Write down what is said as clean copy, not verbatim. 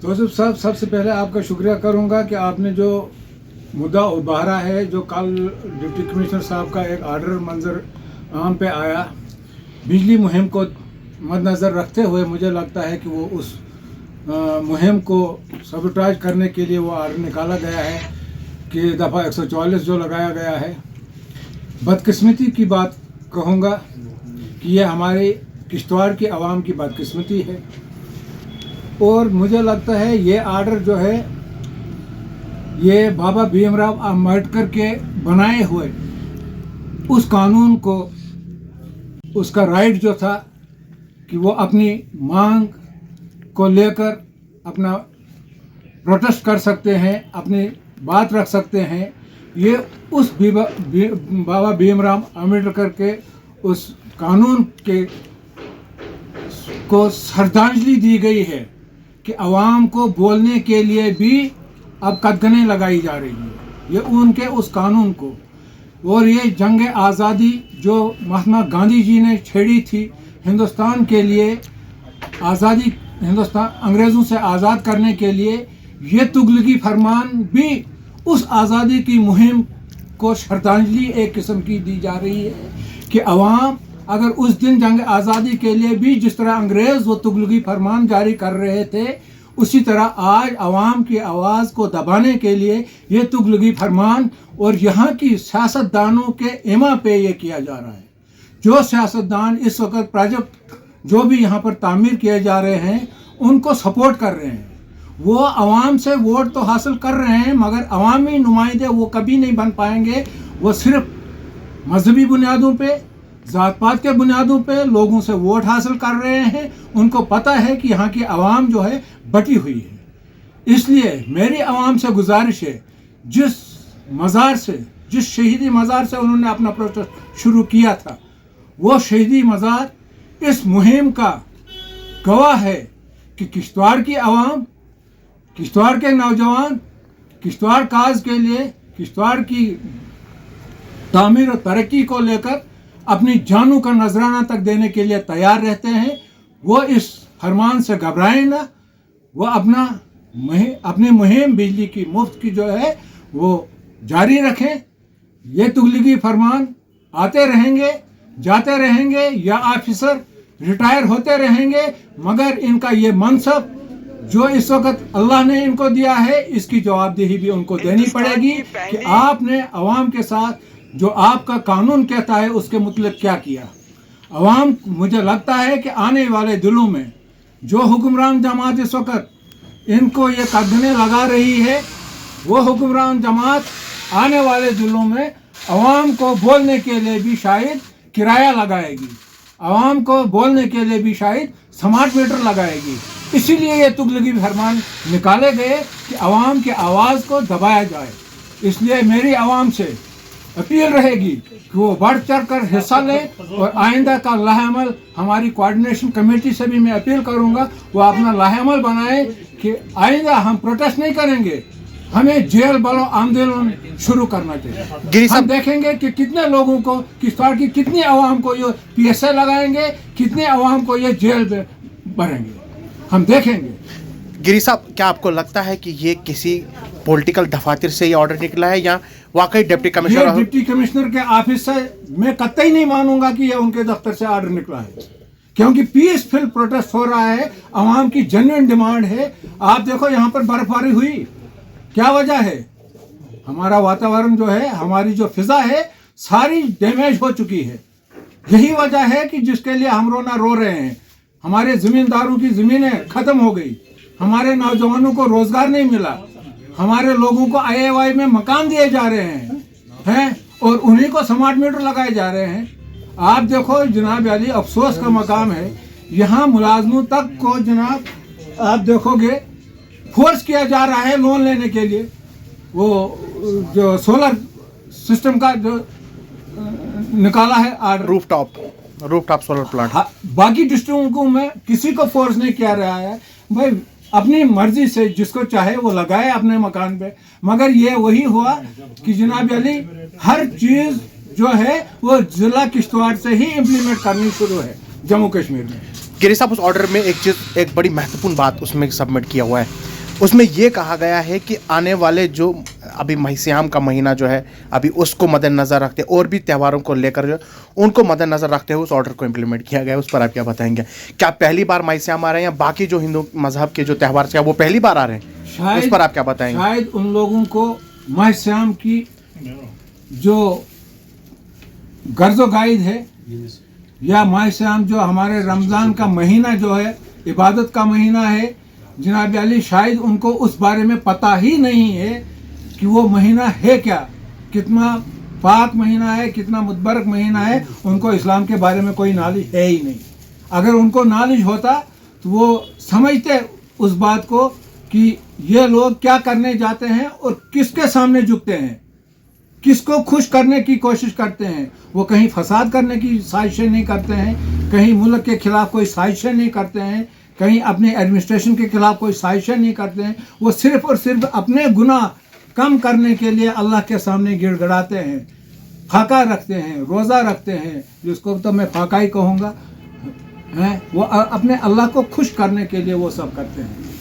तौसीफ साहब, सबसे पहले आपका शुक्रिया करूंगा कि आपने जो मुद्दा उभारा है, जो कल डिप्टी कमिश्नर साहब का एक आर्डर मंजर आम पे आया, बिजली मुहिम को मद्देनज़र रखते हुए मुझे लगता है कि वो उस मुहिम को सबटाज करने के लिए वो आर्डर निकाला गया है कि दफ़ा 144 जो लगाया गया है। बदकिस्मती की बात कहूँगा कि ये हमारे किश्तवाड़ की आवाम की बदकिस्मती है, और मुझे लगता है ये आर्डर जो है ये बाबा भीमराव अम्बेडकर के बनाए हुए उस कानून को, उसका राइट जो था कि वो अपनी मांग को लेकर अपना प्रोटेस्ट कर सकते हैं, अपनी बात रख सकते हैं, ये उस बाबा भीमराव अम्बेडकर के उस कानून के को श्रद्धांजलि दी गई है कि आवाम को बोलने के लिए भी अब कदगने लगाई जा रही है, ये उनके उस कानून को। और ये जंग आज़ादी जो महात्मा गांधी जी ने छेड़ी थी हिंदुस्तान के लिए, आज़ादी हिंदुस्तान अंग्रेज़ों से आज़ाद करने के लिए, ये तुगलकी फरमान भी उस आज़ादी की मुहिम को श्रद्धांजलि एक किस्म की दी जा रही है कि अवाम अगर उस दिन जंग आज़ादी के लिए भी जिस तरह अंग्रेज़ वो तुगलकी फरमान जारी कर रहे थे, उसी तरह आज अवाम की आवाज़ को दबाने के लिए ये तुगलकी फरमान और यहाँ की सियासतदानों के इमा पे ये किया जा रहा है। जो सियासतदान इस वक्त प्रोजेक्ट जो भी यहाँ पर तामीर किए जा रहे हैं उनको सपोर्ट कर रहे हैं, वो अवाम से वोट तो हासिल कर रहे हैं मगर अवामी नुमाइंदे वो कभी नहीं बन पाएंगे। वो सिर्फ मजहबी बुनियादों पे, ज़ात पात के बुनियादों पे लोगों से वोट हासिल कर रहे हैं। उनको पता है कि यहाँ की आवाम जो है बटी हुई है। इसलिए मेरी आवाम से गुजारिश है, जिस मज़ार से, जिस शहीदी मज़ार से उन्होंने अपना प्रोटेस्ट शुरू किया था, वो शहीदी मज़ार इस मुहिम का गवाह है कि किश्तवाड़ की आवाम, किश्तवाड़ के नौजवान किश्तवाड़ काज के लिए, किश्तवाड़ की तामीर और तरक्की को लेकर अपनी जानों का नजराना तक देने के लिए तैयार रहते हैं। वो इस फरमान से घबराएं ना, वो अपनी मुहिम बिजली की मुफ्त की जो है वो जारी रखें। ये तुगलकी फरमान आते रहेंगे, जाते रहेंगे, या ऑफिसर रिटायर होते रहेंगे, मगर इनका ये मनसब जो इस वक्त अल्लाह ने इनको दिया है, इसकी जवाबदेही भी उनको देनी पड़ेगी कि आपने अवाम के साथ जो आपका कानून कहता है उसके मुतल्लिक़ क्या किया। अवाम, मुझे लगता है कि आने वाले दिनों में जो हुक्मरान जमात इस वक्त इनको ये कदने लगा रही है, वो हुक्मरान जमात आने वाले दिनों में अवाम को बोलने के लिए भी शायद किराया लगाएगी, अवाम को बोलने के लिए भी शायद स्मार्ट मीटर लगाएगी। इसीलिए ये तुगलकी फरमान निकाले गए कि अवाम की आवाज़ को दबाया जाए। इसलिए मेरी आवाम से अपील रहेगी कि वो बढ़ चढ़ कर हिस्सा लें, और आइंदा का लाहेअमल हमारी कोऑर्डिनेशन कमेटी से भी मैं अपील करूंगा वो अपना लाहेअमल बनाए कि आइंदा हम प्रोटेस्ट नहीं करेंगे, हमें जेल बलो आंदोलन शुरू करना चाहिए। हम देखेंगे कि कितने लोगों को, किश्तवाड़ की कितनी आवाम को ये PSA लगाएंगे, कितने आवाम को ये जेल में भरेंगे, हम देखेंगे। गिरी साहब, क्या आपको लगता है कि ये किसी पॉलिटिकल दफातर से ये ऑर्डर निकला है या वाकई डिप्टी कमिश्नर? ये डिप्टी कमिश्नर के ऑफिस से मैं कतई नहीं मानूंगा कि ये उनके दफ्तर से ऑर्डर निकला है, क्योंकि पीसफुल प्रोटेस्ट हो रहा है, आवाम की जेन्युइन डिमांड है। आप देखो यहाँ पर बर्फबारी हुई, क्या वजह है? हमारा वातावरण जो है, हमारी जो फिजा है सारी डैमेज हो चुकी है। यही वजह है कि जिसके लिए हम रोना रो रहे हैं। हमारे ज़मींदारों की ज़मीनें ख़त्म हो गई, हमारे नौजवानों को रोज़गार नहीं मिला, हमारे लोगों को IIY में मकान दिए जा रहे हैं और उन्हीं को स्मार्ट मीटर लगाए जा रहे हैं। आप देखो जनाब अली, अफसोस का मकाम है, यहाँ मुलाजमों तक को जनाब आप देखोगे फोर्स किया जा रहा है लोन लेने के लिए। वो जो सोलर सिस्टम का जो निकाला है रूफटॉप सोलर प्लांट, बाकी डिस्ट्रिक्टों में किसी को फोर्स नहीं किया रहा है। भाई अपनी मर्जी से जिसको चाहे वो लगाए अपने मकान पे, मगर ये वही हुआ कि जनाब अली हर चीज़ जो है वो ज़िला किश्तवाड़ से ही इम्प्लीमेंट करनी शुरू है जम्मू कश्मीर में। गिरी साहब, उस ऑर्डर में एक बड़ी महत्वपूर्ण बात उसमें सबमिट किया हुआ है उसमें ये कहा गया है कि आने वाले जो अभी माह सियाम का महीना जो है अभी उसको मद्देनज़र रखते और भी त्योहारों को लेकर जो उनको मद्देनज़र रखते हुए उस ऑर्डर को इम्प्लीमेंट किया गया है, उस पर आप क्या बताएंगे? क्या पहली बार माह सियाम आ रहे हैं या बाकी जो हिंदू मजहब के जो त्यौहार हैं वो पहली बार आ रहे हैं? उस पर आप क्या बताएंगे? शायद उन लोगों को माह सियाम की जो गर्ज़ो गाइड है या माह सियाम जो हमारे रमज़ान का महीना जो है इबादत का महीना है, जनाब अली शायद उनको उस बारे में पता ही नहीं है कि वो महीना है क्या, कितना पाक महीना है, कितना मुबारक महीना है। उनको इस्लाम के बारे में कोई नॉलेज है ही नहीं। अगर उनको नॉलेज होता तो वो समझते उस बात को कि ये लोग क्या करने जाते हैं और किसके सामने झुकते हैं, किसको खुश करने की कोशिश करते हैं। वो कहीं फसाद करने की साजिशें नहीं करते हैं, कहीं मुल्क के खिलाफ कोई साजिशें नहीं करते हैं, कहीं अपने एडमिनिस्ट्रेशन के खिलाफ कोई साजिशें नहीं करते हैं। वो सिर्फ और सिर्फ अपने गुनाह कम करने के लिए अल्लाह के सामने गिड़गड़ाते हैं, फाका रखते हैं, रोज़ा रखते हैं, जिसको तो मैं फाका ही कहूँगा, हैं वो अपने अल्लाह को खुश करने के लिए वो सब करते हैं।